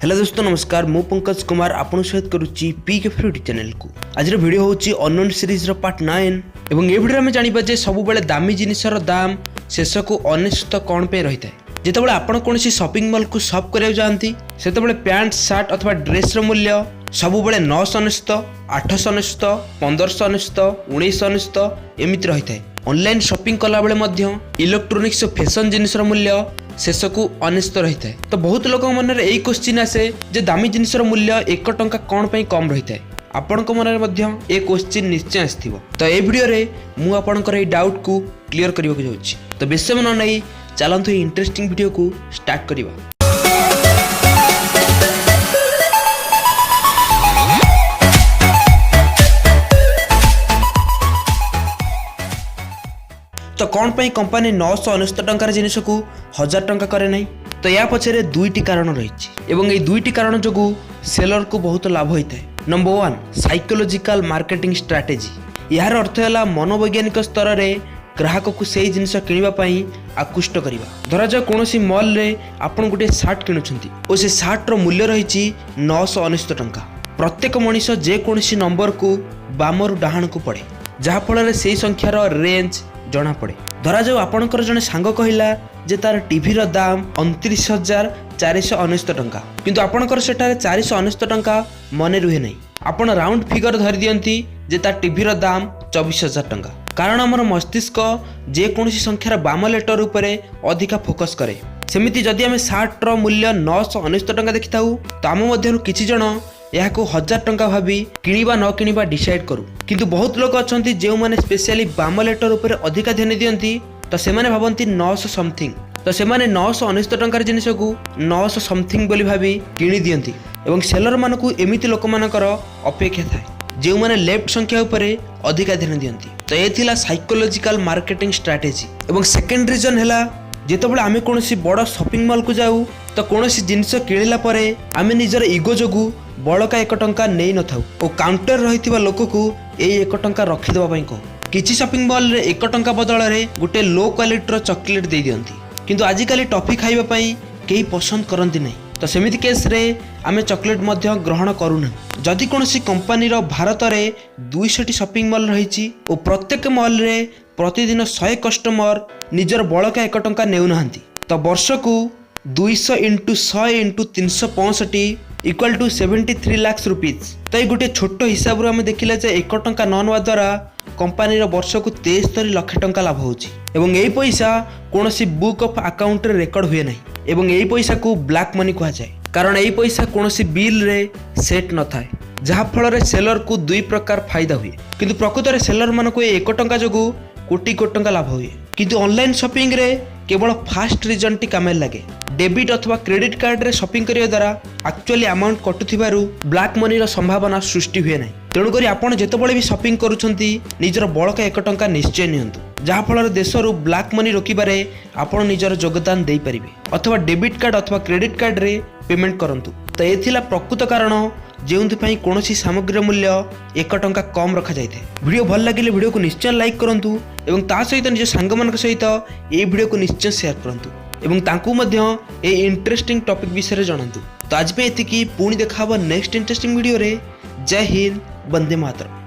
Hello दोस्तों नमस्कार मु पंकज कुमार आपन सहित करूची पी के फ्रूटी चैनल को आज वीडियो होची अननोन सीरीज रो पार्ट 9 एवं ए वीडियो में जानिबा जे सब बेले दामी जिनिसर दाम शेष को अनिश्चित कोन पे रहिता है। जेतेबेले आपण कोनसी शॉपिंग मॉल को शॉप करिया जानती सेतेबेले पैंट शर्ट अथवा ड्रेस रो मूल्य सब बेले 999 899 1599 1999 एमिति रहिता है। ऑनलाइन शॉपिंग कला बेले मध्य इलेक्ट्रॉनिक्स और फैशन जिनिसर मूल्य शेष को अनिश्चित रही है। तो बहुत लोक मन में यही क्वेश्चन आसे जे दामी जिनिसर मूल्य 1 टंका कौन पे कम रही है। आपण मन में ये क्वेश्चन निश्चय आसथिबो। तो ये वीडियो रे मु आपनकर ए डाउट को क्लियर करबा को जाउछि। तो बेस समय न नहीं चलंतु इंटरेस्टिंग वीडियो को स्टार्ट करिबा। तो कौन पे कंपनी 999 टंकार जिनिस को 1000 टंका करे नहीं। तो या पछरे दुईटी कारण रही एवं ये दुईटी कारण जोगु सेलर को बहुत लाभ होता है। Number 1 psychological marketing strategy. यार अर्थ है मनोवैज्ञानिक स्तर रे ग्राहक को सही जिनिस किनिबा पई आकृष्ट करिबा। धरा जा कोनोसी मॉल रे आपण गुटे शर्ट किनुछंती ओ से शर्ट रो मूल्य रही 999 टंका। प्रत्येक मनीष जे कोनोसी नंबर को बामरु डाहाण को पड़े जहा फल रे सेही संख्यार रेंज जना पड़े। धरा जाऊ आपणकर जने सांग कहिला जे तार टीवी रो दाम 29,419 टंका किंतु आपणकर सेठारे 419 टंका मने रुहे नहीं। आपण राउंड फिगर धरि दियंती जे तार टीवी रो दाम 24,000 टंका। कारण हमर मस्तिष्क जे कोनसी संख्यार बाम लेटर उपरे अधिका फोकस करे। सेमिति जदि हमें 60 रो मूल्य 919 टंका देखिताऊ तो आम मध्यरु किछि जण यह 1000 टंका भाभी किनिबा न किनिबा डिसाइड करू। किंतु बहुत लोग अछंती जे माने स्पेशली बाम लेटर ऊपर अधिका ध्यान दियंती तो से माने भाबंती 900 समथिंग। तो से माने 919 टंकार जिनिस को 900 समथिंग बोली भाभी किनि दियंती एवं सेलर मान को एमिति लोक मानकर अपेक्षा थाए जे माने लेफ्ट संख्या ऊपर अधिका ध्यान दियंती। तो ये थिला साइकोलॉजिकल मार्केटिंग स्ट्रैटेजी। एवं सेकंड रीजन हैला जेतेबेले आमे कोनोसी बड़ शॉपिंग मॉल को जाऊ तो कोनोसी जिनिस किनिला परे आमे निजर इगो जोगु बड़का 1 टंका नहीं न थाऊ और काउंटर रहिथिबा लोक को ए 1 टंका रखिदेबा पई को किछि शॉपिंग मॉल रे 1 टंका बदल रे गुटे लो क्वालिटी रो चॉकलेट दे दियंती किंतु आजि काली टॉफी खाइबा पई केही पसंद करंती नहीं। तो सेमिति केस रे आमे चॉकलेट मध्य ग्रहण करूना। जदि कोनोसी कंपनी रो भारत रे 200 शॉपिंग मॉल रहिछि और प्रत्येक मॉल रे प्रतिदिन 100 कस्टमर निजर बड़का 1 टंका नेउ नहंती तो वर्ष को 200 × 100 × 365 इक्वल टू 73 लाख रुपीज। तो ये गोटे छोट हिसाब रू आमे देखिले जे 1 टंका न नवा द्वारा कंपनी रो वर्ष को 73 लाख टंका लाभ होउची एवं एई पैसा कोनोसी बुक ऑफ अकाउंट रे रेकॉर्ड हुए नहीं एवं एई पैसा को ब्लैक मनी कहा जाए। कारण एई पैसा कोनोसी बिल रे सेट न थाए जहा फल रे सेलर को दुई प्रकार फायदा हुए किंतु प्रकृत रे सेलर मान को 1 टंका जोगु कोटी कोटी टंका लाभ हुए। किंतु ऑनलाइन शॉपिंग रे केवल फास्ट रिजन टी कामे लगे। डेबिट अथवा क्रेडिट कार्ड रे शॉपिंग करिया द्वारा एक्चुअली अमाउंट कटुथिबारु ब्लैक मनी रो संभावना सृष्टि हुए नहीं। तेणु करी आपण जेतेबेले भी शॉपिंग करूछंती निजर बड़का 1 टंका निश्चय नियंतु जहा फल देशरू ब्लैक मनी रोकिबारे आपण निजर योगदान देई परिबे अथवा डेबिट कार्ड अथवा क्रेडिट कार्ड रे पेमेंट करंतु। तो एथिला प्रकृत कारण जेउंथि कोनोसी सामग्री मूल्य 1 टंका कम रखा जाए। वीडियो भल लगे वीडियो को निश्चय लाइक करंतु एवं ता सहित निज सांग मान सहित ये वीडियो को निश्चय शेयर करंतु एवं तांकु मध्य ए इंटरेस्टिंग टॉपिक विषय जानतु। तो आज पे एतिकी पुणी देखा नेक्स्ट इंटरेस्टिंग वीडियो रे। जय हिंद, वंदे मातरम।